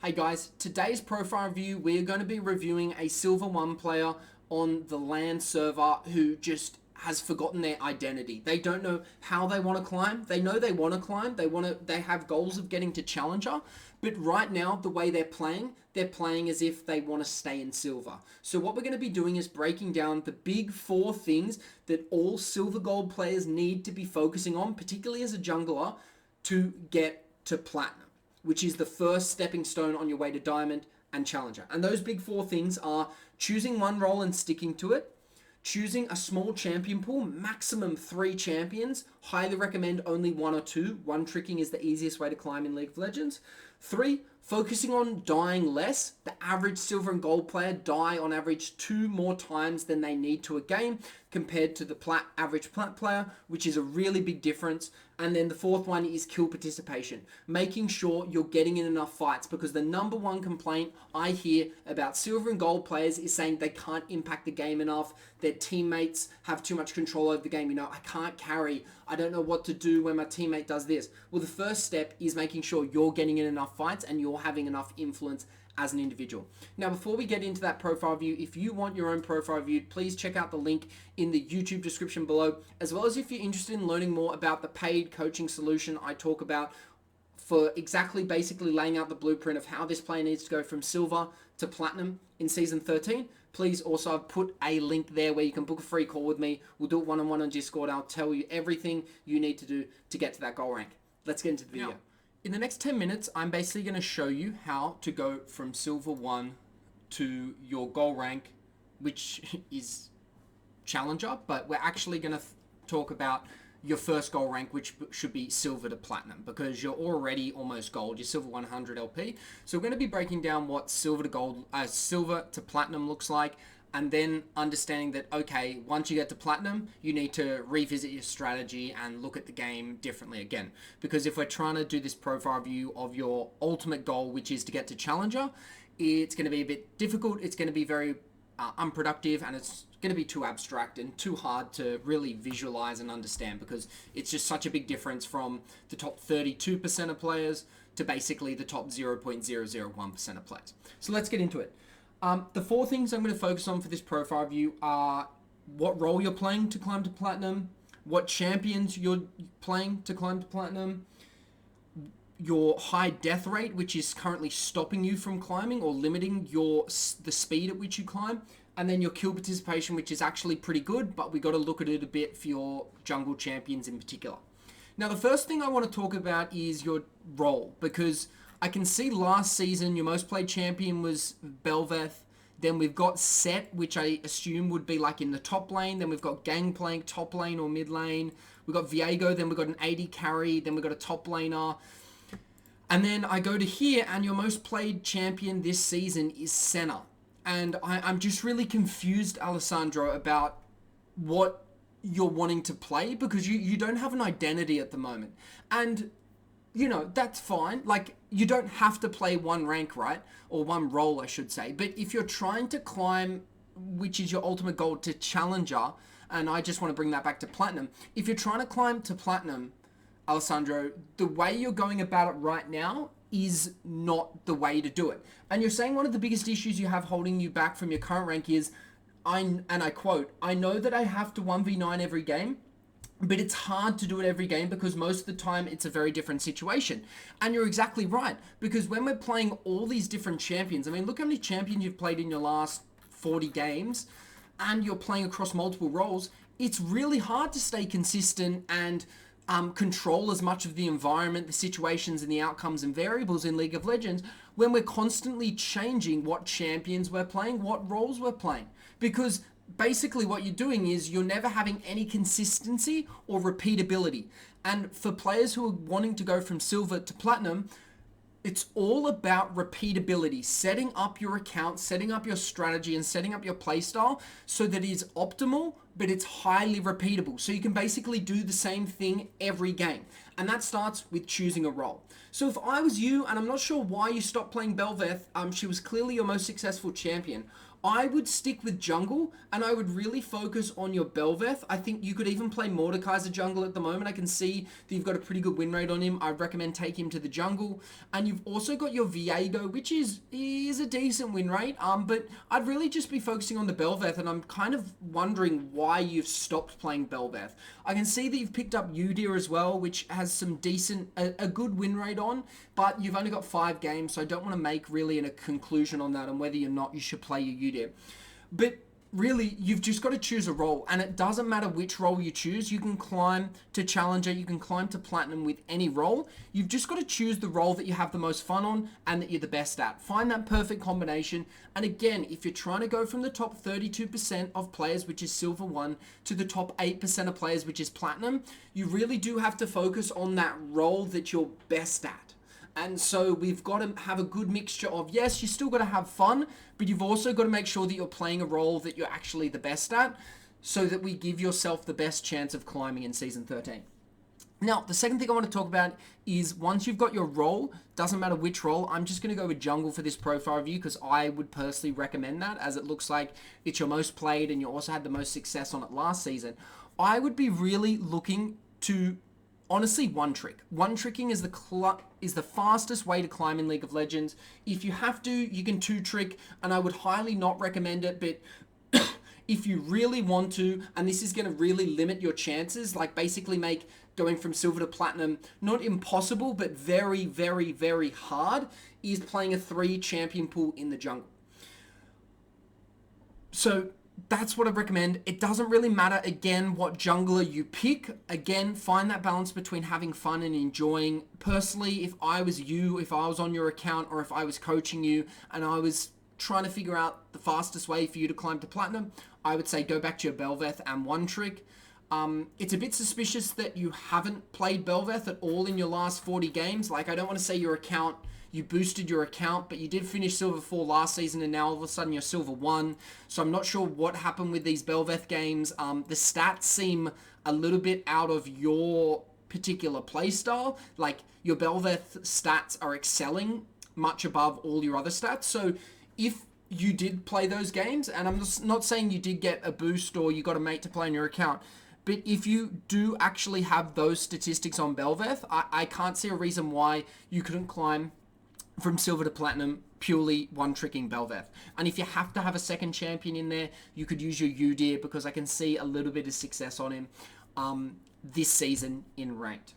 Hey guys, today's profile review, we're going to be reviewing a Silver 1 player on the LAN server who just has forgotten their identity. They don't know how they want to climb. They know they want to climb. They have goals of getting to Challenger, but right now the way they're playing as if they want to stay in Silver. So what we're going to be doing is breaking down the big 4 things that all Silver Gold players need to be focusing on, particularly as a jungler, to get to Platinum, which is the first stepping stone on your way to Diamond and Challenger. And those big 4 things are choosing one role and sticking to it, choosing a small champion pool, maximum 3 champions, highly recommend only 1 or 2. One tricking is the easiest way to climb in League of Legends. 3, focusing on dying less. The average Silver and Gold player die on average 2 more times than they need to a game compared to the average Plat player, which is a really big difference. And then the 4th one is kill participation, making sure you're getting in enough fights, because the number 1 complaint I hear about Silver and Gold players is saying they can't impact the game enough. Their teammates have too much control over the game. You know, I can't carry. I don't know what to do when my teammate does this. Well, the first step is making sure you're getting in enough fights and you're having enough influence as an individual. Now, before we get into that profile view, if you want your own profile view, please check out the link in the YouTube description below, as well as if you're interested in learning more about the paid coaching solution I talk about for basically laying out the blueprint of how this player needs to go from Silver to Platinum in Season 13. Please also, I've put a link there where you can book a free call with me. We'll do it one-on-one on Discord. I'll tell you everything you need to do to get to that goal rank. Let's get into the video. Now, in the next 10 minutes, I'm basically going to show you how to go from Silver 1 to your goal rank, which is Challenger, but we're actually going to talk about your first goal rank, which should be Silver to Platinum, because you're already almost gold. You're Silver 100 LP. So we're going to be breaking down what Silver to Platinum looks like, and then understanding that, okay, once you get to Platinum, you need to revisit your strategy and look at the game differently again. Because if we're trying to do this profile view of your ultimate goal, which is to get to Challenger, it's going to be a bit difficult. It's going to be very unproductive, and it's going to be too abstract and too hard to really visualize and understand, because it's just such a big difference from the top 32% of players to basically the top 0.001% of players. So let's get into it. The 4 things I'm going to focus on for this profile view are what role you're playing to climb to Platinum, what champions you're playing to climb to Platinum, your high death rate, which is currently stopping you from climbing or limiting the speed at which you climb, and then your kill participation, which is actually pretty good, but we got to look at it a bit for your jungle champions in particular. Now, the first thing I want to talk about is your role, because I can see last season your most played champion was Belveth. Then we've got Set, which I assume would be like in the top lane. Then we've got Gang playing top lane or mid lane. We've got Viego, then we've got an AD carry, then we've got a top laner. And then I go to here, and your most played champion this season is Senna. And I'm just really confused, Alessandro, about what you're wanting to play, because you don't have an identity at the moment. And, you know, that's fine. Like, you don't have to play one rank, right? Or one role, I should say. But if you're trying to climb, which is your ultimate goal, to Challenger, and I just want to bring that back to Platinum. If you're trying to climb to Platinum, Alessandro, the way you're going about it right now is not the way to do it. And you're saying one of the biggest issues you have holding you back from your current rank is, and I quote, "I know that I have to 1v9 every game, but it's hard to do it every game because most of the time it's a very different situation." And you're exactly right, because when we're playing all these different champions, I mean, look how many champions you've played in your last 40 games, and you're playing across multiple roles. It's really hard to stay consistent and control as much of the environment, the situations, and the outcomes and variables in League of Legends when we're constantly changing what champions we're playing, what roles we're playing. Because basically what you're doing is you're never having any consistency or repeatability. And for players who are wanting to go from Silver to Platinum, it's all about repeatability, setting up your account, setting up your strategy, and setting up your playstyle so that it is optimal, but it's highly repeatable. So you can basically do the same thing every game. And that starts with choosing a role. So if I was you, and I'm not sure why you stopped playing Belveth, she was clearly your most successful champion, I would stick with jungle, and I would really focus on your Belveth. I think you could even play Mordecai as a jungle at the moment. I can see that you've got a pretty good win rate on him. I'd recommend take him to the jungle. And you've also got your Viego, which is a decent win rate. But I'd really just be focusing on the Belveth, and I'm kind of wondering why you've stopped playing Belveth. I can see that you've picked up Udyr as well, which has some decent, a good win rate on, but you've only got 5 games, so I don't want to make really a conclusion on that and whether or not you should play your Udyr. But really, you've just got to choose a role, and it doesn't matter which role you choose. You can climb to Challenger, you can climb to Platinum with any role. You've just got to choose the role that you have the most fun on and that you're the best at. Find that perfect combination. And again, if you're trying to go from the top 32% of players, which is Silver 1, to the top 8% of players, which is Platinum, you really do have to focus on that role that you're best at. And so we've got to have a good mixture of, yes, you still got to have fun, but you've also got to make sure that you're playing a role that you're actually the best at, so that we give yourself the best chance of climbing in Season 13. Now, the second thing I want to talk about is once you've got your role, doesn't matter which role, I'm just going to go with jungle for this profile review because I would personally recommend that, as it looks like it's your most played and you also had the most success on it last season. I would be really looking to honestly one trick. One tricking is the fastest way to climb in League of Legends. If you have to, you can 2-trick, and I would highly not recommend it, but if you really want to, and this is going to really limit your chances, like basically make going from silver to platinum not impossible, but very, very, very hard, is playing a 3 champion pool in the jungle. So that's what I recommend. It doesn't really matter, again, what jungler you pick. Again, find that balance between having fun and enjoying. Personally, if I was you, if I was on your account, or if I was coaching you and I was trying to figure out the fastest way for you to climb to platinum, I would say go back to your Belveth and one trick. It's a bit suspicious that you haven't played Belveth at all in your last 40 games. Like, I don't want to say your account, you boosted your account, but you did finish Silver 4 last season, and now all of a sudden you're Silver 1. So I'm not sure what happened with these Belveth games. The stats seem a little bit out of your particular playstyle. Like, your Belveth stats are excelling much above all your other stats. So if you did play those games, and I'm just not saying you did get a boost or you got a mate to play on your account, but if you do actually have those statistics on Belveth, I can't see a reason why you couldn't climb from silver to platinum purely one-tricking Belveth. And if you have to have a second champion in there, you could use your Udyr, because I can see a little bit of success on him this season in ranked.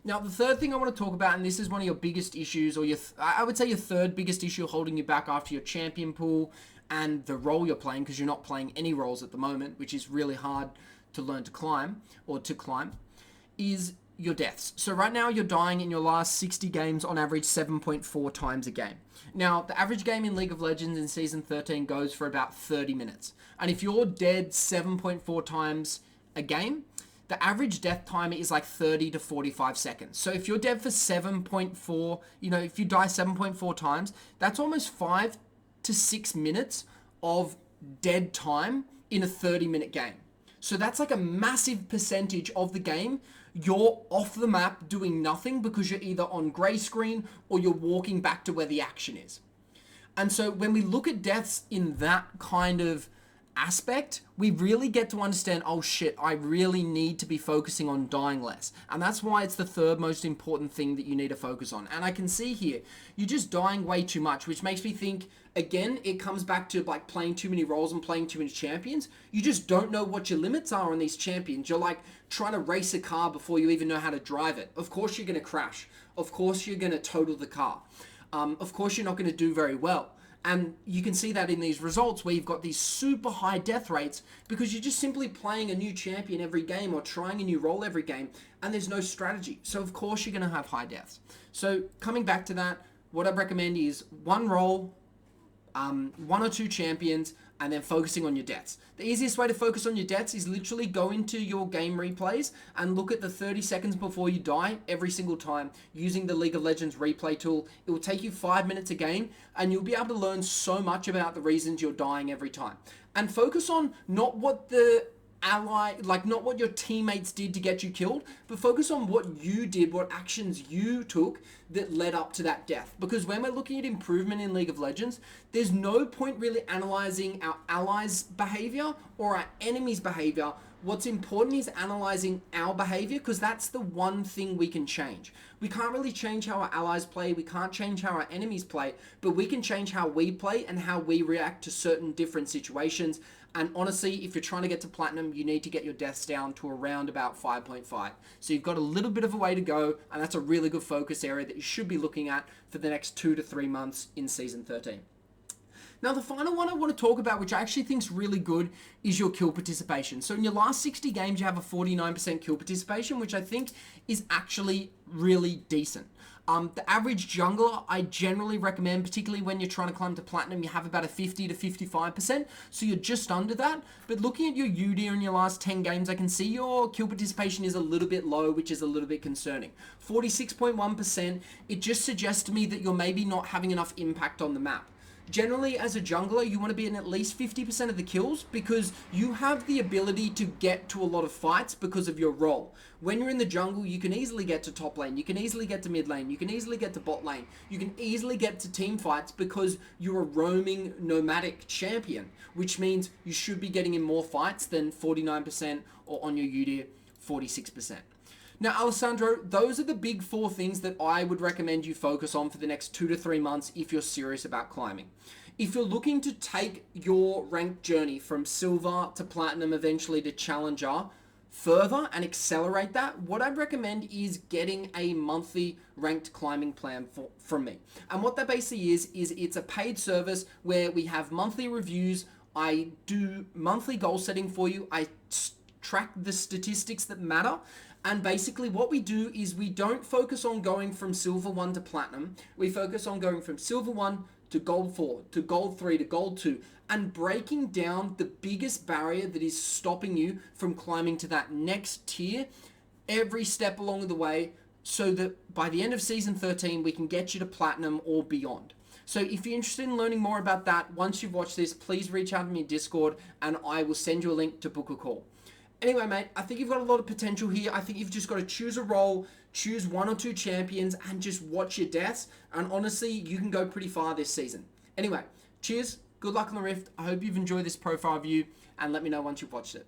Now, the third thing I want to talk about, and this is one of your biggest issues, or I would say your third biggest issue holding you back after your champion pool and the role you're playing, because you're not playing any roles at the moment, which is really hard to learn to climb, is your deaths. So right now you're dying in your last 60 games on average 7.4 times a game. Now, the average game in League of Legends in Season 13 goes for about 30 minutes. And if you're dead 7.4 times a game, the average death timer is like 30 to 45 seconds. So if you're dead for 7.4, if you die 7.4 times, that's almost 5 to 6 minutes of dead time in a 30-minute game. So that's like a massive percentage of the game you're off the map doing nothing, because you're either on grey screen or you're walking back to where the action is. And so when we look at deaths in that kind of aspect, we really get to understand, oh shit, I really need to be focusing on dying less. And that's why it's the third most important thing that you need to focus on. And I can see here, you're just dying way too much, which makes me think, again, it comes back to like playing too many roles and playing too many champions. You just don't know what your limits are on these champions. You're like trying to race a car before you even know how to drive it. Of course you're going to crash. Of course you're going to total the car. Of course you're not going to do very well. And you can see that in these results where you've got these super high death rates, because you're just simply playing a new champion every game or trying a new role every game, and there's no strategy. So of course you're going to have high deaths. So coming back to that, what I'd recommend is one role, 1 or 2 champions, and then focusing on your deaths. The easiest way to focus on your deaths is literally go into your game replays and look at the 30 seconds before you die every single time using the League of Legends replay tool. It will take you 5 minutes a game, and you'll be able to learn so much about the reasons you're dying every time. And focus on not what the not what your teammates did to get you killed, but focus on what you did, what actions you took that led up to that death. Because when we're looking at improvement in League of Legends, there's no point really analyzing our allies' behavior or our enemies' behavior. What's important is analyzing our behavior, because that's the one thing we can change. We can't really change how our allies play, we can't change how our enemies play, but we can change how we play and how we react to certain different situations. And honestly, if you're trying to get to platinum, you need to get your deaths down to around about 5.5. So you've got a little bit of a way to go, and that's a really good focus area that you should be looking at for the next 2 to 3 months in Season 13. Now, the final one I want to talk about, which I actually think is really good, is your kill participation. So in your last 60 games, you have a 49% kill participation, which I think is actually really decent. The average jungler, I generally recommend, particularly when you're trying to climb to platinum, you have about a 50 to 55%, so you're just under that. But looking at your UD in your last 10 games, I can see your kill participation is a little bit low, which is a little bit concerning. 46.1%, it just suggests to me that you're maybe not having enough impact on the map. Generally, as a jungler, you want to be in at least 50% of the kills, because you have the ability to get to a lot of fights because of your role. When you're in the jungle, you can easily get to top lane, you can easily get to mid lane, you can easily get to bot lane, you can easily get to team fights because you're a roaming nomadic champion, which means you should be getting in more fights than 49% or on your UD 46%. Now, Alessandro, those are the big 4 things that I would recommend you focus on for the next 2 to 3 months if you're serious about climbing. If you're looking to take your ranked journey from silver to platinum, eventually to challenger, further and accelerate that, what I'd recommend is getting a monthly ranked climbing plan from me. And what that basically is it's a paid service where we have monthly reviews. I do monthly goal setting for you. I track the statistics that matter. And basically what we do is we don't focus on going from silver 1 to platinum. We focus on going from silver 1 to gold 4, to gold 3, to gold 2, and breaking down the biggest barrier that is stopping you from climbing to that next tier every step along the way, so that by the end of Season 13, we can get you to platinum or beyond. So if you're interested in learning more about that, once you've watched this, please reach out to me in Discord and I will send you a link to book a call. Anyway, mate, I think you've got a lot of potential here. I think you've just got to choose a role, choose 1 or 2 champions, and just watch your deaths. And honestly, you can go pretty far this season. Anyway, cheers. Good luck on the Rift. I hope you've enjoyed this profile view, and let me know once you've watched it.